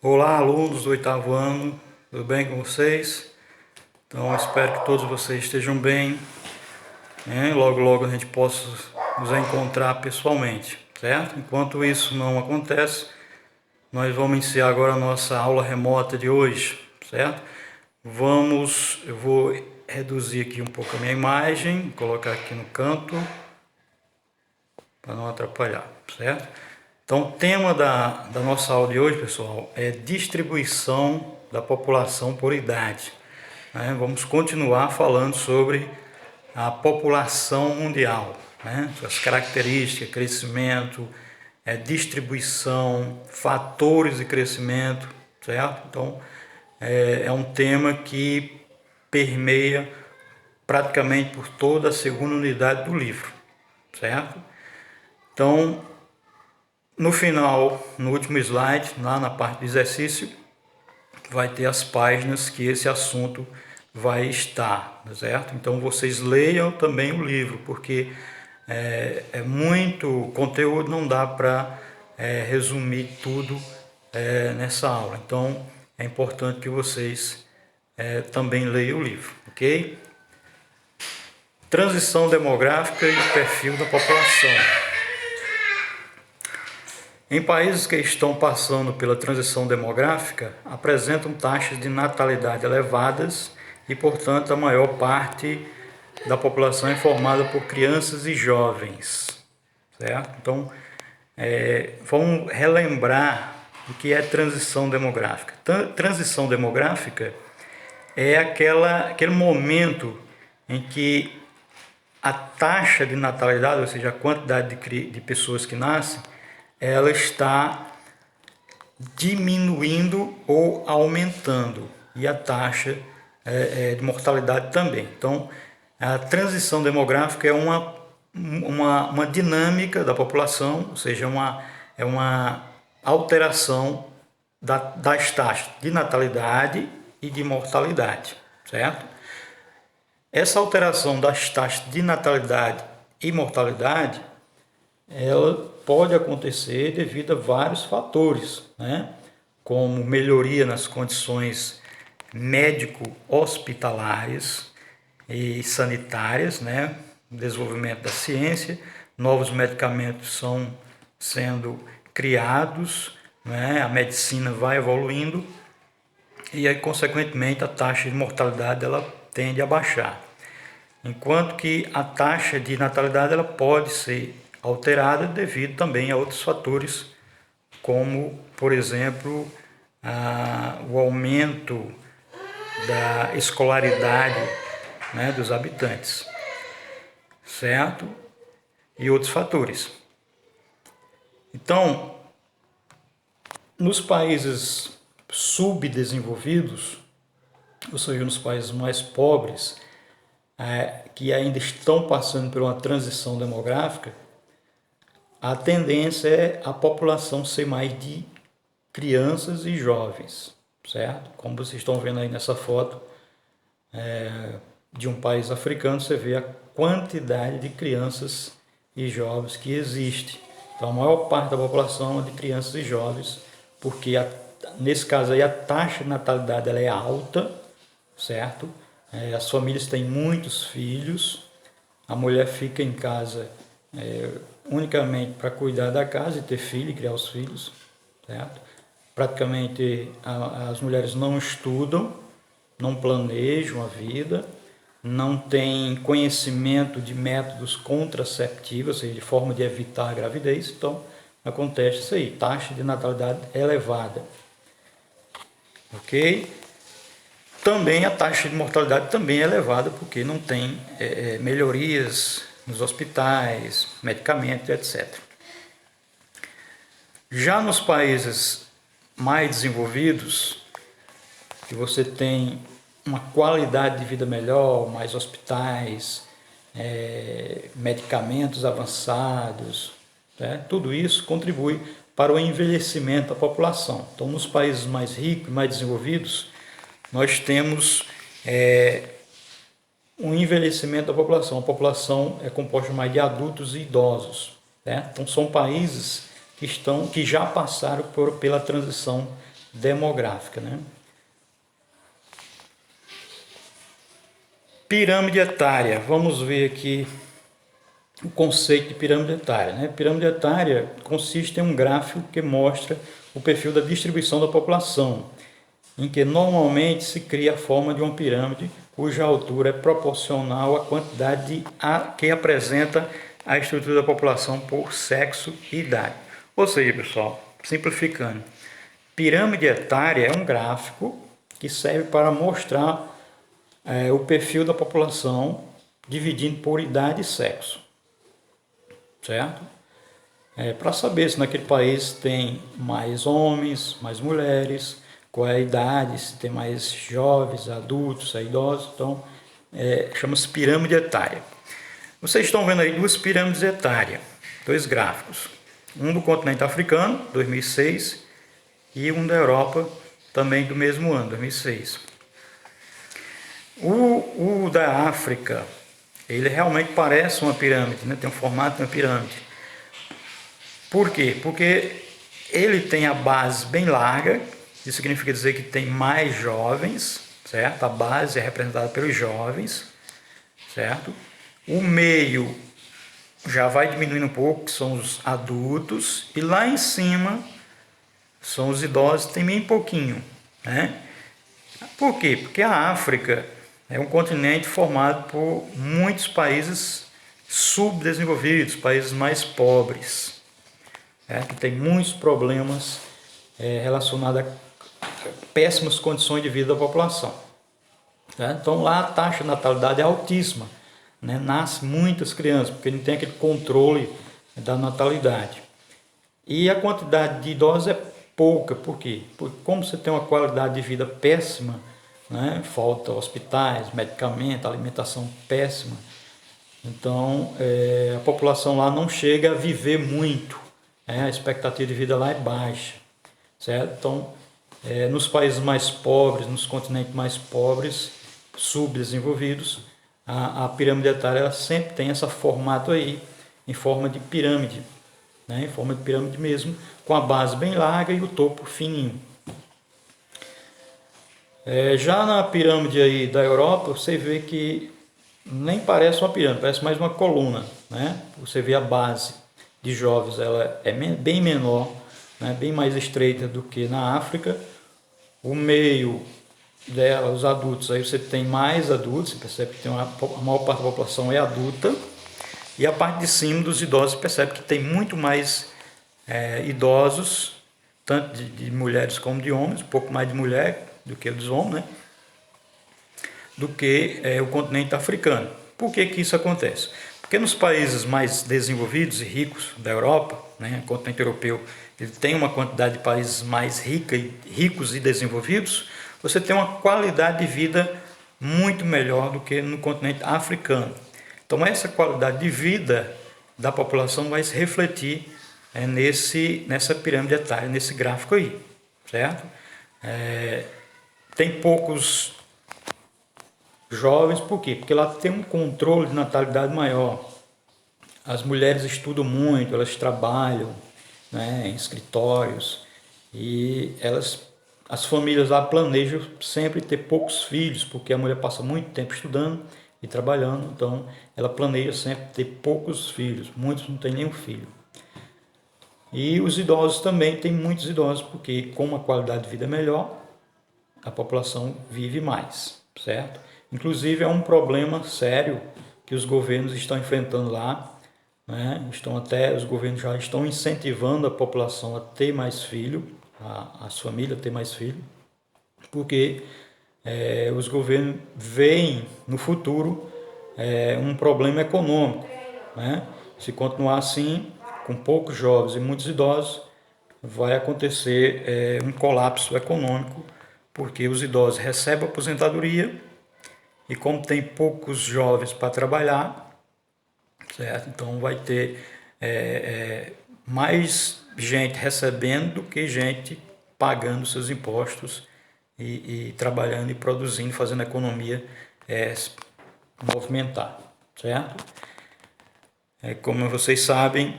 Olá, alunos do oitavo ano, tudo bem com vocês? Então, eu espero que todos vocês estejam bem, né? Logo, logo a gente possa nos encontrar pessoalmente, certo? Enquanto isso não acontece, nós vamos iniciar agora a nossa aula remota de hoje, certo? Eu vou reduzir aqui um pouco a minha imagem, colocar aqui no canto, para não atrapalhar, certo? Então, o tema da nossa aula de hoje, pessoal, é distribuição da população por idade. Vamos continuar falando sobre a população mundial, suas características, crescimento, distribuição, fatores de crescimento, certo? Então, é um tema que permeia praticamente por toda a segunda unidade do livro, certo? Então, no final, no último slide, lá na parte do exercício, vai ter as páginas que esse assunto vai estar, certo? Então vocês leiam também o livro, porque é muito conteúdo, não dá para resumir tudo nessa aula. Então é importante que vocês também leiam o livro, ok? Transição demográfica e perfil da população. Em países que estão passando pela transição demográfica, apresentam taxas de natalidade elevadas e, portanto, a maior parte da população é formada por crianças e jovens, certo? Então, vamos relembrar o que é transição demográfica. Transição demográfica é aquele momento em que a taxa de natalidade, ou seja, a quantidade de pessoas que nascem, ela está diminuindo ou aumentando, e a taxa de mortalidade também. Então, a transição demográfica é uma dinâmica da população, ou seja, é uma alteração das taxas de natalidade e de mortalidade, certo? Essa alteração das taxas de natalidade e mortalidade, ela pode acontecer devido a vários fatores, como melhoria nas condições médico-hospitalares e sanitárias, desenvolvimento da ciência, novos medicamentos são sendo criados, a medicina vai evoluindo e aí, consequentemente, a taxa de mortalidade ela tende a baixar. Enquanto que a taxa de natalidade ela pode ser alterada devido também a outros fatores, como, por exemplo, o aumento da escolaridade dos habitantes, certo? E outros fatores. Então, nos países subdesenvolvidos, ou seja, nos países mais pobres, que ainda estão passando por uma transição demográfica, a tendência é a população ser mais de crianças e jovens, certo? Como vocês estão vendo aí nessa foto de um país africano, você vê a quantidade de crianças e jovens que existe. Então, a maior parte da população é de crianças e jovens, porque nesse caso aí a taxa de natalidade ela é alta, certo? As famílias têm muitos filhos, a mulher fica em casa unicamente para cuidar da casa e ter filho e criar os filhos, certo? Praticamente as mulheres não estudam, não planejam a vida, não têm conhecimento de métodos contraceptivos, ou seja, de forma de evitar a gravidez, então acontece isso aí, taxa de natalidade elevada, ok? Também a taxa de mortalidade também é elevada, porque não tem melhorias nos hospitais, medicamentos, etc. Já nos países mais desenvolvidos, que você tem uma qualidade de vida melhor, mais hospitais, medicamentos avançados, tudo isso contribui para o envelhecimento da população. Então, nos países mais ricos e mais desenvolvidos, nós temos um envelhecimento da população. A população é composta mais de adultos e idosos. Então, são países que já passaram pela transição demográfica, né? Pirâmide etária. Vamos ver aqui o conceito de pirâmide etária, né? Pirâmide etária consiste em um gráfico que mostra o perfil da distribuição da população, em que normalmente se cria a forma de uma pirâmide cuja altura é proporcional à quantidade que apresenta a estrutura da população por sexo e idade. Ou seja, pessoal, simplificando, pirâmide etária é um gráfico que serve para mostrar o perfil da população dividindo por idade e sexo, certo? Para saber se naquele país tem mais homens, mais mulheres, qual é a idade, se tem mais jovens, adultos, idosos. Então, chama-se pirâmide etária. Vocês estão vendo aí duas pirâmides etárias, dois gráficos. Um do continente africano, 2006, e um da Europa, também do mesmo ano, 2006. O da África, ele realmente parece uma pirâmide, né? Tem um formato de uma pirâmide. Por quê? Porque ele tem a base bem larga, isso significa dizer que tem mais jovens, certo? A base é representada pelos jovens, certo? O meio já vai diminuindo um pouco, que são os adultos, e lá em cima são os idosos, tem bem pouquinho, né? Por quê? Porque a África é um continente formado por muitos países subdesenvolvidos, países mais pobres, que tem muitos problemas relacionados a péssimas condições de vida da população. Então lá a taxa de natalidade é altíssima, né? Nasce muitas crianças, porque não tem aquele controle da natalidade. E a quantidade de idosos é pouca, por quê? Porque como você tem uma qualidade de vida péssima, né? Falta hospitais, medicamentos, alimentação péssima, então a população lá não chega a viver muito, a expectativa de vida lá é baixa, certo? Então nos países mais pobres, nos continentes mais pobres, subdesenvolvidos, a pirâmide etária ela sempre tem esse formato aí, em forma de pirâmide, né? Em forma de pirâmide mesmo, com a base bem larga e o topo fininho. Já na pirâmide aí da Europa, você vê que nem parece uma pirâmide, parece mais uma coluna, né? Você vê a base de jovens, ela é bem menor, né? Bem mais estreita do que na África. O meio dela, os adultos, aí você tem mais adultos, você percebe que tem a maior parte da população é adulta, e a parte de cima dos idosos, você percebe que tem muito mais idosos, tanto de mulheres como de homens, um pouco mais de mulher do que dos homens, né? Do que o continente africano. Por que isso acontece? Porque nos países mais desenvolvidos e ricos da Europa, né, o continente europeu, ele tem uma quantidade de países mais ricos e desenvolvidos, você tem uma qualidade de vida muito melhor do que no continente africano. Então essa qualidade de vida da população vai se refletir nessa pirâmide etária, nesse gráfico aí, certo? Tem poucos jovens, por quê? Porque lá tem um controle de natalidade maior. As mulheres estudam muito, elas trabalham, né, em escritórios, e as famílias lá planejam sempre ter poucos filhos, porque a mulher passa muito tempo estudando e trabalhando, então ela planeja sempre ter poucos filhos, muitos não têm nenhum filho. E os idosos também, tem muitos idosos, porque como a qualidade de vida é melhor, a população vive mais, certo? Inclusive é um problema sério que os governos estão enfrentando lá, né? Os governos já estão incentivando a população a ter mais filhos, as famílias a ter mais filhos, porque os governos veem no futuro um problema econômico, né? Se continuar assim, com poucos jovens e muitos idosos, vai acontecer um colapso econômico, porque os idosos recebem aposentadoria e como tem poucos jovens para trabalhar, certo? Então vai ter mais gente recebendo do que gente pagando seus impostos e trabalhando e produzindo, fazendo a economia movimentar, certo? Como vocês sabem,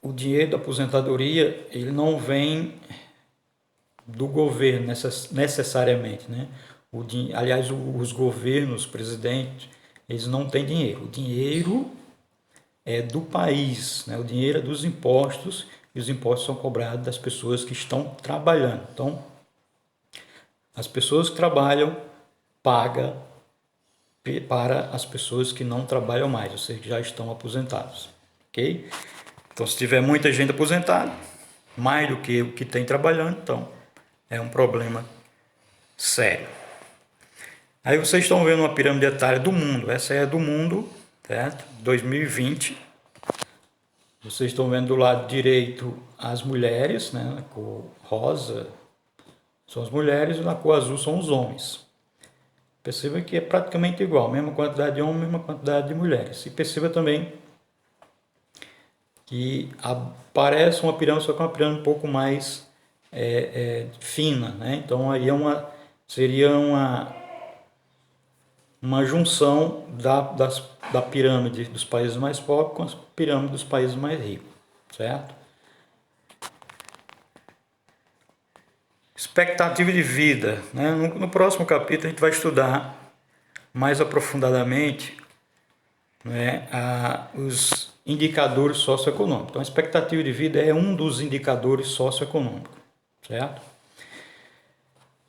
o dinheiro da aposentadoria ele não vem do governo necessariamente, né? Aliás, os governos, presidentes, eles não têm dinheiro. O dinheiro é do país, né? O dinheiro é dos impostos, e os impostos são cobrados das pessoas que estão trabalhando. Então, as pessoas que trabalham pagam para as pessoas que não trabalham mais, ou seja, que já estão aposentados, ok? Então, se tiver muita gente aposentada, mais do que o que tem trabalhando, então é um problema sério. Aí vocês estão vendo uma pirâmide etária do mundo, essa é do mundo, certo? 2020. Vocês estão vendo do lado direito as mulheres, né? Na cor rosa são as mulheres e na cor azul são os homens. Perceba que é praticamente igual, mesma quantidade de homens, mesma quantidade de mulheres. E perceba também que parece uma pirâmide, só que é uma pirâmide um pouco mais fina, né? Então aí seria uma junção da pirâmide dos países mais pobres com a pirâmide dos países mais ricos, certo? Expectativa de vida, né? No próximo capítulo a gente vai estudar mais aprofundadamente, né, os indicadores socioeconômicos. Então a expectativa de vida é um dos indicadores socioeconômicos, certo?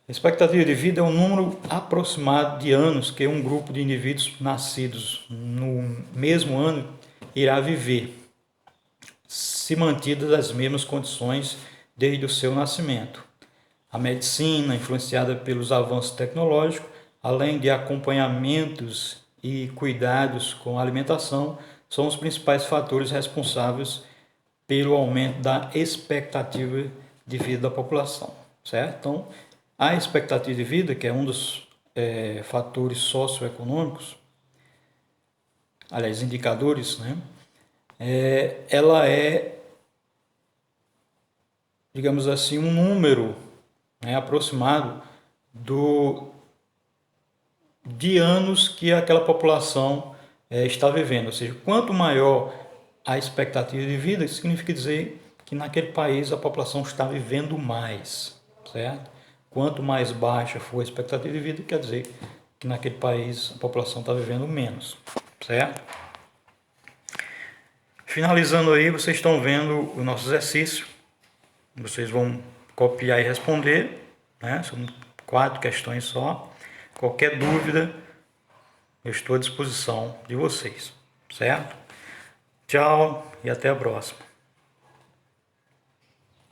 A expectativa de vida é um número aproximado de anos que um grupo de indivíduos nascidos no mesmo ano irá viver, se mantidas as mesmas condições desde o seu nascimento. A medicina, influenciada pelos avanços tecnológicos, além de acompanhamentos e cuidados com a alimentação, são os principais fatores responsáveis pelo aumento da expectativa de vida da população, certo? Então, a expectativa de vida, que é um dos fatores socioeconômicos, aliás, indicadores, né? Ela é, digamos assim, um número, né, aproximado de anos que aquela população está vivendo. Ou seja, quanto maior a expectativa de vida, isso significa dizer que naquele país a população está vivendo mais, certo? Quanto mais baixa for a expectativa de vida, quer dizer que naquele país a população está vivendo menos, certo? Finalizando aí, vocês estão vendo o nosso exercício. Vocês vão copiar e responder, né? São 4 questões só. Qualquer dúvida, eu estou à disposição de vocês, certo? Tchau e até a próxima.